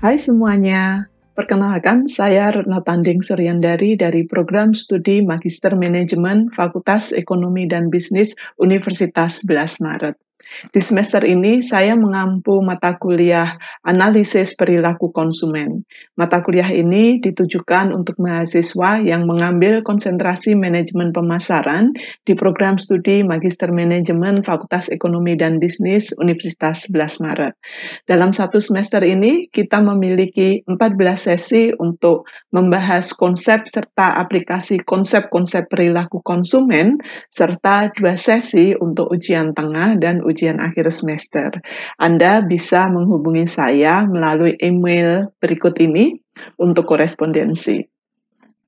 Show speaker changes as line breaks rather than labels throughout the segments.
Hai semuanya, perkenalkan saya Retno Tanding Suryandari dari Program Studi Magister Manajemen Fakultas Ekonomi dan Bisnis Universitas 11 Maret. Di semester ini saya mengampu mata kuliah Analisis Perilaku Konsumen. Mata kuliah ini ditujukan untuk mahasiswa yang mengambil konsentrasi manajemen pemasaran di program studi Magister Manajemen Fakultas Ekonomi dan Bisnis Universitas 11 Maret. Dalam satu semester ini kita memiliki 14 sesi untuk membahas konsep serta aplikasi konsep-konsep perilaku konsumen, serta 2 sesi untuk ujian tengah dan ujian akhir semester. Anda bisa menghubungi saya melalui email berikut ini untuk korespondensi.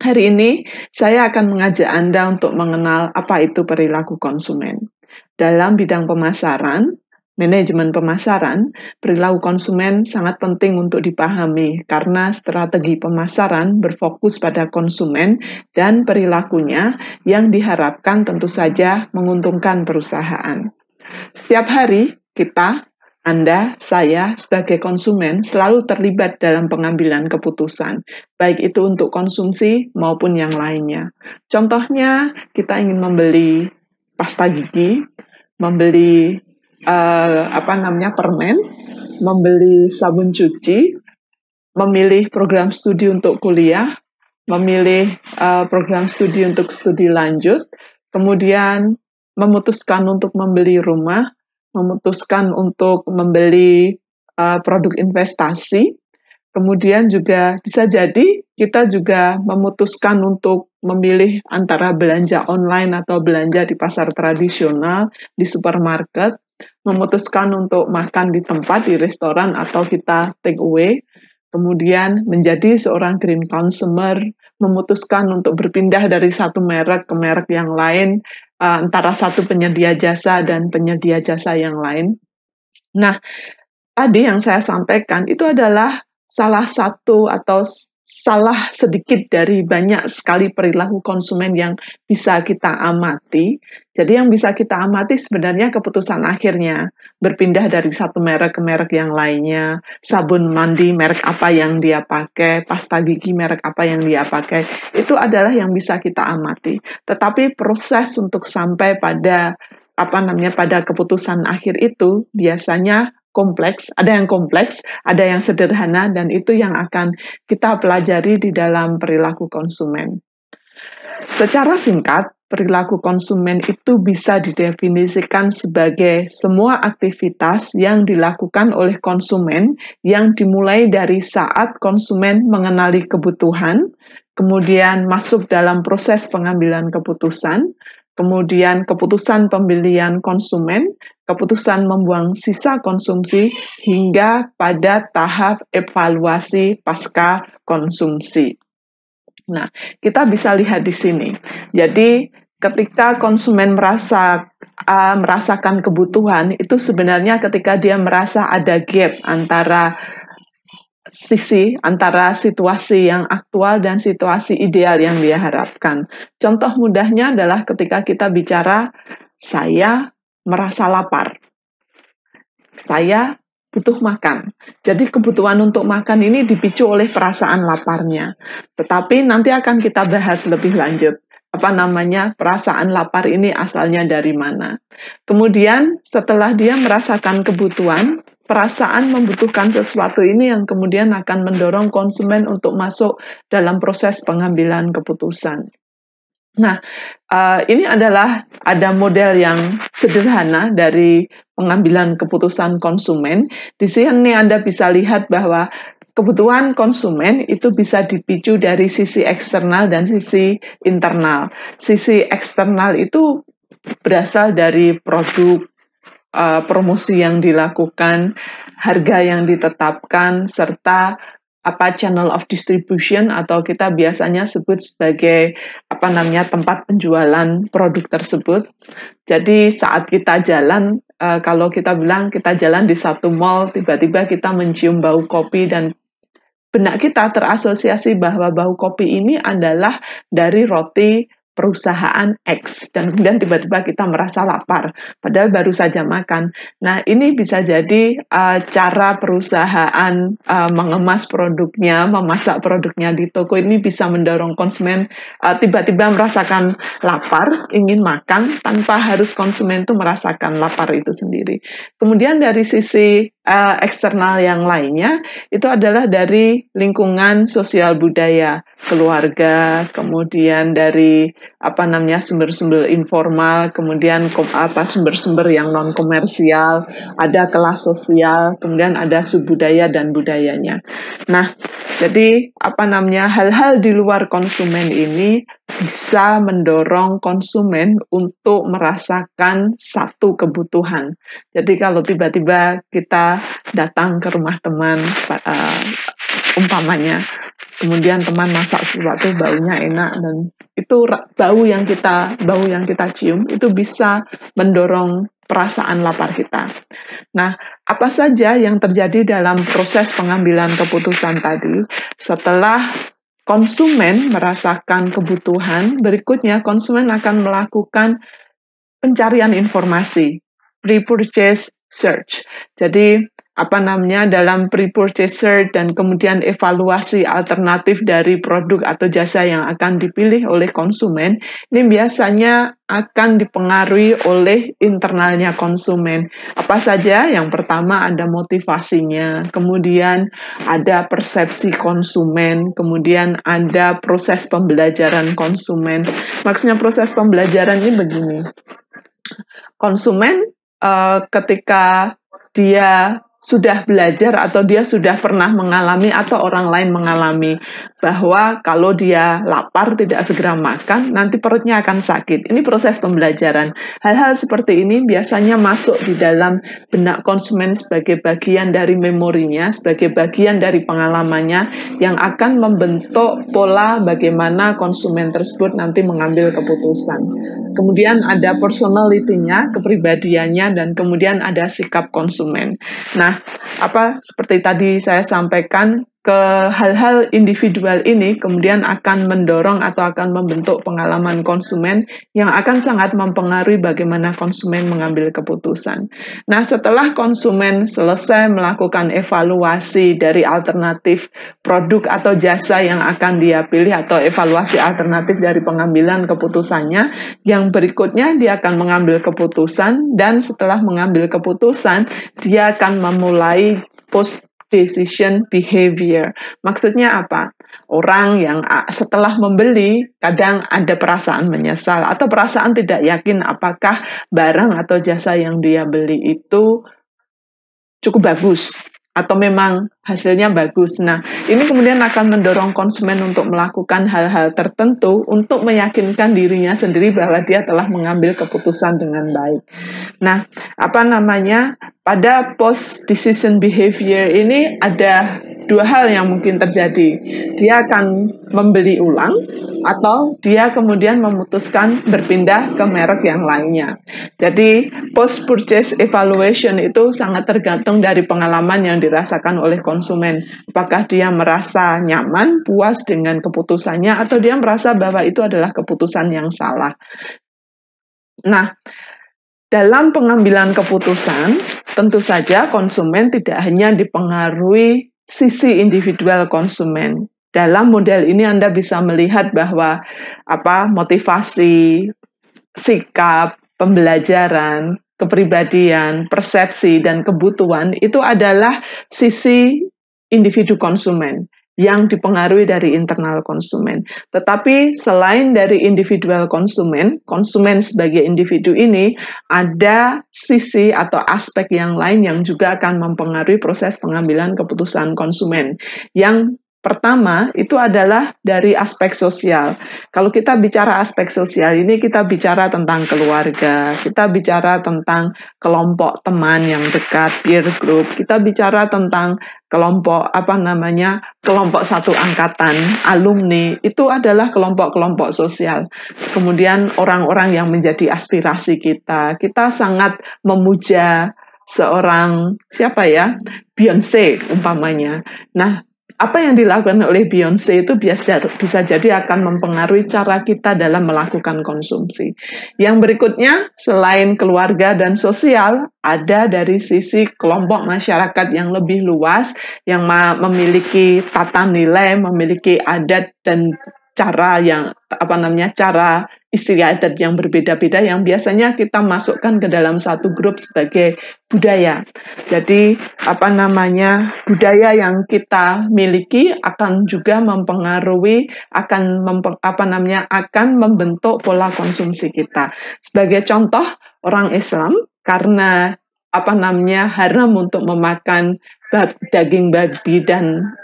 Hari ini saya akan mengajak Anda untuk mengenal apa itu perilaku konsumen. Dalam bidang pemasaran, manajemen pemasaran, perilaku konsumen sangat penting untuk dipahami karena strategi pemasaran berfokus pada konsumen dan perilakunya yang diharapkan tentu saja menguntungkan perusahaan. Setiap hari Anda, saya sebagai konsumen selalu terlibat dalam pengambilan keputusan, baik itu untuk konsumsi maupun yang lainnya. Contohnya, kita ingin membeli pasta gigi, membeli permen, membeli sabun cuci, memilih program studi untuk kuliah, memilih program studi untuk studi lanjut, kemudian memutuskan untuk membeli rumah, memutuskan untuk membeli produk investasi, kemudian juga bisa jadi kita juga memutuskan untuk memilih antara belanja online atau belanja di pasar tradisional, di supermarket, memutuskan untuk makan di tempat, di restoran, atau kita take away, kemudian menjadi seorang green consumer, memutuskan untuk berpindah dari satu merek ke merek yang lain, antara satu penyedia jasa dan penyedia jasa yang lain. Nah, tadi yang saya sampaikan itu adalah salah satu atau salah sedikit dari banyak sekali perilaku konsumen yang bisa kita amati. Jadi yang bisa kita amati sebenarnya keputusan akhirnya, berpindah dari satu merek ke merek yang lainnya, sabun mandi merek apa yang dia pakai, pasta gigi merek apa yang dia pakai, itu adalah yang bisa kita amati. Tetapi proses untuk sampai pada pada keputusan akhir itu biasanya kompleks, ada yang sederhana, dan itu yang akan kita pelajari di dalam perilaku konsumen. Secara singkat, perilaku konsumen itu bisa didefinisikan sebagai semua aktivitas yang dilakukan oleh konsumen yang dimulai dari saat konsumen mengenali kebutuhan, kemudian masuk dalam proses pengambilan keputusan, kemudian keputusan pembelian konsumen, keputusan membuang sisa konsumsi, hingga pada tahap evaluasi pasca konsumsi. Nah, kita bisa lihat di sini. Jadi, ketika konsumen merasakan kebutuhan, itu sebenarnya ketika dia merasa ada gap antara situasi yang aktual dan situasi ideal yang dia harapkan. Contoh mudahnya adalah ketika kita bicara, saya merasa lapar. Saya butuh makan. Jadi kebutuhan untuk makan ini dipicu oleh perasaan laparnya. Tetapi nanti akan kita bahas lebih lanjut. Perasaan lapar ini asalnya dari mana. Kemudian setelah dia merasakan kebutuhan, perasaan membutuhkan sesuatu ini yang kemudian akan mendorong konsumen untuk masuk dalam proses pengambilan keputusan. Nah, ini ada model yang sederhana dari pengambilan keputusan konsumen. Di sini Anda bisa lihat bahwa kebutuhan konsumen itu bisa dipicu dari sisi eksternal dan sisi internal. Sisi eksternal itu berasal dari produk, promosi yang dilakukan, harga yang ditetapkan, serta channel of distribution atau kita biasanya sebut sebagai tempat penjualan produk tersebut. Jadi saat kita jalan, kalau kita bilang kita jalan di satu mall, tiba-tiba kita mencium bau kopi dan benak kita terasosiasi bahwa bau kopi ini adalah dari roti perusahaan X dan kemudian tiba-tiba kita merasa lapar padahal baru saja makan. Nah, ini bisa jadi cara perusahaan mengemas produknya, memasak produknya di toko ini bisa mendorong konsumen tiba-tiba merasakan lapar, ingin makan tanpa harus konsumen itu merasakan lapar itu sendiri. Kemudian dari sisi eksternal yang lainnya itu adalah dari lingkungan sosial budaya, keluarga, kemudian dari sumber-sumber informal, kemudian sumber-sumber yang non komersial, ada kelas sosial, kemudian ada subbudaya dan budayanya. Nah, jadi hal-hal di luar konsumen ini bisa mendorong konsumen untuk merasakan satu kebutuhan. Jadi kalau tiba-tiba kita datang ke rumah teman, umpamanya, kemudian teman masak sesuatu baunya enak dan itu bau yang kita cium itu bisa mendorong perasaan lapar kita. Nah, apa saja yang terjadi dalam proses pengambilan keputusan tadi? Setelah konsumen merasakan kebutuhan, berikutnya konsumen akan melakukan pencarian informasi, pre-purchase search. Jadi, dalam pre-purchase search dan kemudian evaluasi alternatif dari produk atau jasa yang akan dipilih oleh konsumen, ini biasanya akan dipengaruhi oleh internalnya konsumen. Apa saja? Yang pertama ada motivasinya, kemudian ada persepsi konsumen, kemudian ada proses pembelajaran konsumen. Maksudnya proses pembelajaran ini begini. Konsumen ketika dia sudah belajar atau dia sudah pernah mengalami atau orang lain mengalami bahwa kalau dia lapar tidak segera makan, nanti perutnya akan sakit. Ini proses pembelajaran. Hal-hal seperti ini biasanya masuk di dalam benak konsumen sebagai bagian dari memorinya, sebagai bagian dari pengalamannya yang akan membentuk pola bagaimana konsumen tersebut nanti mengambil keputusan. Kemudian ada personality-nya, kepribadiannya, dan kemudian ada sikap konsumen. Nah, seperti tadi saya sampaikan, ke hal-hal individual ini kemudian akan mendorong atau akan membentuk pengalaman konsumen yang akan sangat mempengaruhi bagaimana konsumen mengambil keputusan. Nah, setelah konsumen selesai melakukan evaluasi dari alternatif produk atau jasa yang akan dia pilih atau evaluasi alternatif dari pengambilan keputusannya, yang berikutnya dia akan mengambil keputusan dan setelah mengambil keputusan, dia akan memulai post-decision behavior. Maksudnya apa? Orang yang setelah membeli kadang ada perasaan menyesal atau perasaan tidak yakin apakah barang atau jasa yang dia beli itu cukup bagus atau memang hasilnya bagus. Nah, ini kemudian akan mendorong konsumen untuk melakukan hal-hal tertentu untuk meyakinkan dirinya sendiri bahwa dia telah mengambil keputusan dengan baik. Nah, pada post-decision behavior ini ada dua hal yang mungkin terjadi. Dia akan membeli ulang atau dia kemudian memutuskan berpindah ke merek yang lainnya. Jadi, post-purchase evaluation itu sangat tergantung dari pengalaman yang dirasakan oleh konsumen. Apakah dia merasa nyaman, puas dengan keputusannya, atau dia merasa bahwa itu adalah keputusan yang salah. Nah, dalam pengambilan keputusan, tentu saja konsumen tidak hanya dipengaruhi sisi individual konsumen. Dalam model ini Anda bisa melihat bahwa motivasi, sikap, pembelajaran, kepribadian, persepsi, dan kebutuhan itu adalah sisi individu konsumen yang dipengaruhi dari internal konsumen. Tetapi selain dari individual konsumen sebagai individu ini, ada sisi atau aspek yang lain yang juga akan mempengaruhi proses pengambilan keputusan konsumen. Yang pertama, itu adalah dari aspek sosial. Kalau kita bicara aspek sosial ini, kita bicara tentang keluarga, kita bicara tentang kelompok teman yang dekat, peer group, kita bicara tentang kelompok kelompok satu angkatan, alumni, itu adalah kelompok-kelompok sosial. Kemudian orang-orang yang menjadi aspirasi kita sangat memuja seorang Beyoncé umpamanya. Nah, apa yang dilakukan oleh Beyonce itu bisa jadi akan mempengaruhi cara kita dalam melakukan konsumsi. Yang berikutnya, selain keluarga dan sosial, ada dari sisi kelompok masyarakat yang lebih luas, yang memiliki tata nilai, memiliki adat dan cara cara istiadat yang berbeda-beda yang biasanya kita masukkan ke dalam satu grup sebagai budaya. Jadi budaya yang kita miliki akan juga mempengaruhi akan membentuk pola konsumsi kita. Sebagai contoh, orang Islam karena haram untuk memakan daging babi dan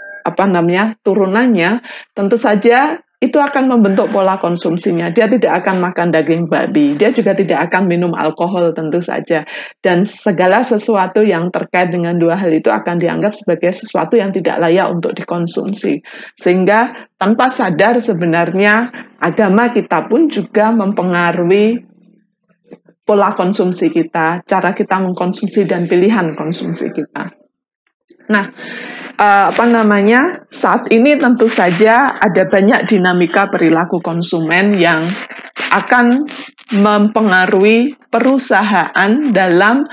turunannya, tentu saja itu akan membentuk pola konsumsinya. Dia tidak akan makan daging babi, dia juga tidak akan minum alkohol tentu saja. Dan segala sesuatu yang terkait dengan dua hal itu akan dianggap sebagai sesuatu yang tidak layak untuk dikonsumsi. Sehingga tanpa sadar sebenarnya agama kita pun juga mempengaruhi pola konsumsi kita, cara kita mengkonsumsi dan pilihan konsumsi kita. Nah, saat ini tentu saja ada banyak dinamika perilaku konsumen yang akan mempengaruhi perusahaan dalam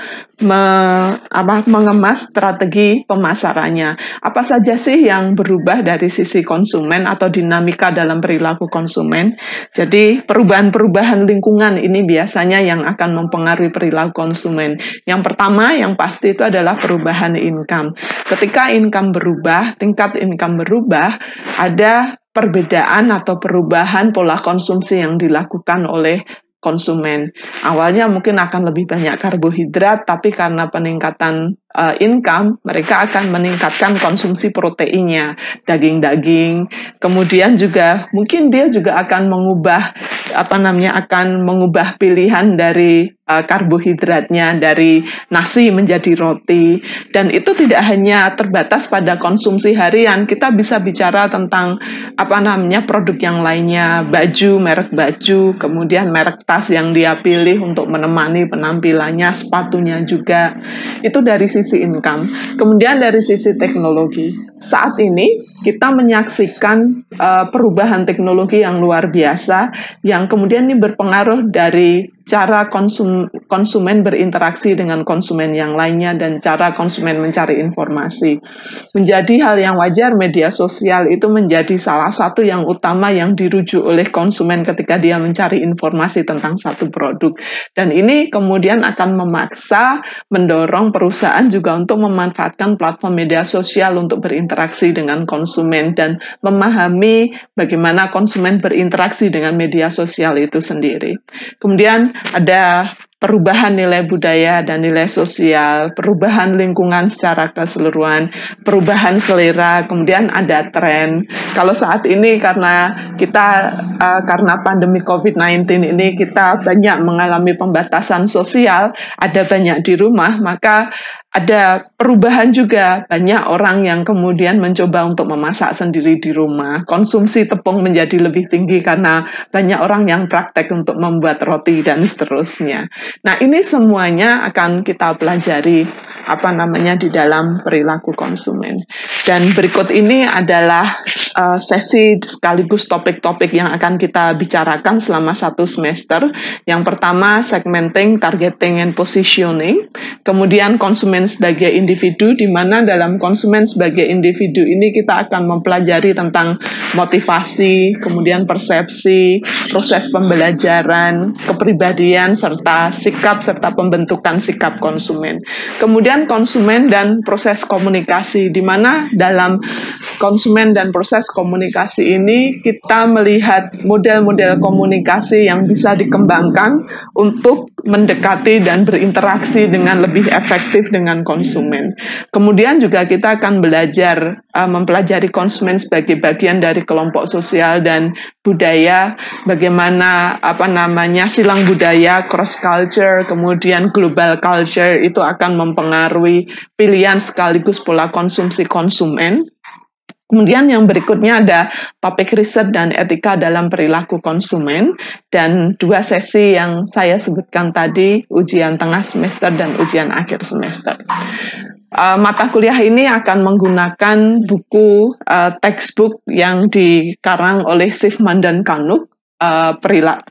mengemas strategi pemasarannya. Apa saja sih yang berubah dari sisi konsumen atau dinamika dalam perilaku konsumen? Jadi perubahan-perubahan lingkungan ini biasanya yang akan mempengaruhi perilaku konsumen. Yang pertama yang pasti itu adalah perubahan income. Ketika income berubah, tingkat income berubah, ada perbedaan atau perubahan pola konsumsi yang dilakukan oleh konsumen. Awalnya mungkin akan lebih banyak karbohidrat, tapi karena peningkatan income, mereka akan meningkatkan konsumsi proteinnya, daging-daging. Kemudian juga mungkin dia juga akan mengubah pilihan dari karbohidratnya dari nasi menjadi roti. Dan itu tidak hanya terbatas pada konsumsi harian, kita bisa bicara tentang produk yang lainnya, merek baju, kemudian merek tas yang dia pilih untuk menemani penampilannya, sepatunya juga. Itu dari sisi income. Kemudian dari sisi teknologi, saat ini kita menyaksikan perubahan teknologi yang luar biasa, yang kemudian ini berpengaruh dari cara konsumen berinteraksi dengan konsumen yang lainnya dan cara konsumen mencari informasi. Menjadi hal yang wajar, media sosial itu menjadi salah satu yang utama yang dirujuk oleh konsumen ketika dia mencari informasi tentang satu produk. Dan ini kemudian akan mendorong perusahaan juga untuk memanfaatkan platform media sosial untuk berinteraksi dengan konsumen dan memahami bagaimana konsumen berinteraksi dengan media sosial itu sendiri. Kemudian ada perubahan nilai budaya dan nilai sosial, perubahan lingkungan secara keseluruhan, perubahan selera, kemudian ada tren. Kalau saat ini karena pandemi COVID-19 ini kita banyak mengalami pembatasan sosial, ada banyak di rumah, maka ada perubahan juga. Banyak orang yang kemudian mencoba untuk memasak sendiri di rumah. Konsumsi tepung menjadi lebih tinggi karena banyak orang yang praktek untuk membuat roti dan seterusnya. Nah, ini semuanya akan kita pelajari di dalam perilaku konsumen. Dan berikut ini adalah sesi sekaligus topik-topik yang akan kita bicarakan selama satu semester. Yang pertama, segmenting, targeting, and positioning. Kemudian konsumen sebagai individu, di mana dalam konsumen sebagai individu ini kita akan mempelajari tentang motivasi, kemudian persepsi, proses pembelajaran, kepribadian, serta sikap serta pembentukan sikap konsumen. Kemudian konsumen dan proses komunikasi, di mana dalam konsumen dan proses komunikasi ini kita melihat model-model komunikasi yang bisa dikembangkan untuk mendekati dan berinteraksi dengan lebih efektif dengan konsumen. Kemudian juga kita akan mempelajari konsumen sebagai bagian dari kelompok sosial dan budaya, bagaimana silang budaya, cross culture, kemudian global culture itu akan mempengaruhi pilihan sekaligus pola konsumsi konsumen. Kemudian yang berikutnya ada topik riset dan etika dalam perilaku konsumen, dan dua sesi yang saya sebutkan tadi, ujian tengah semester dan ujian akhir semester. Mata kuliah ini akan menggunakan buku textbook yang dikarang oleh Shifman dan Kanuk,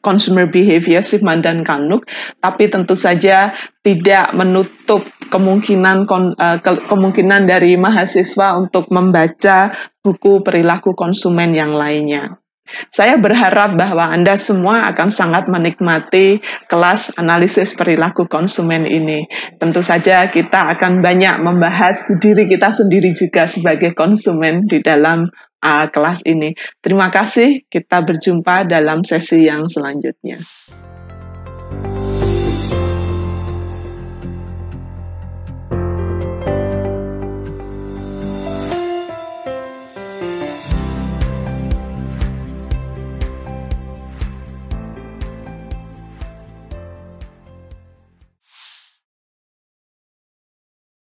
Consumer Behavior Shifman dan Kanuk, tapi tentu saja tidak menutup kemungkinan dari mahasiswa untuk membaca buku perilaku konsumen yang lainnya. Saya berharap bahwa Anda semua akan sangat menikmati kelas analisis perilaku konsumen ini. Tentu saja kita akan banyak membahas diri kita sendiri juga sebagai konsumen di dalam kelas ini. Terima kasih, kita berjumpa dalam sesi yang selanjutnya.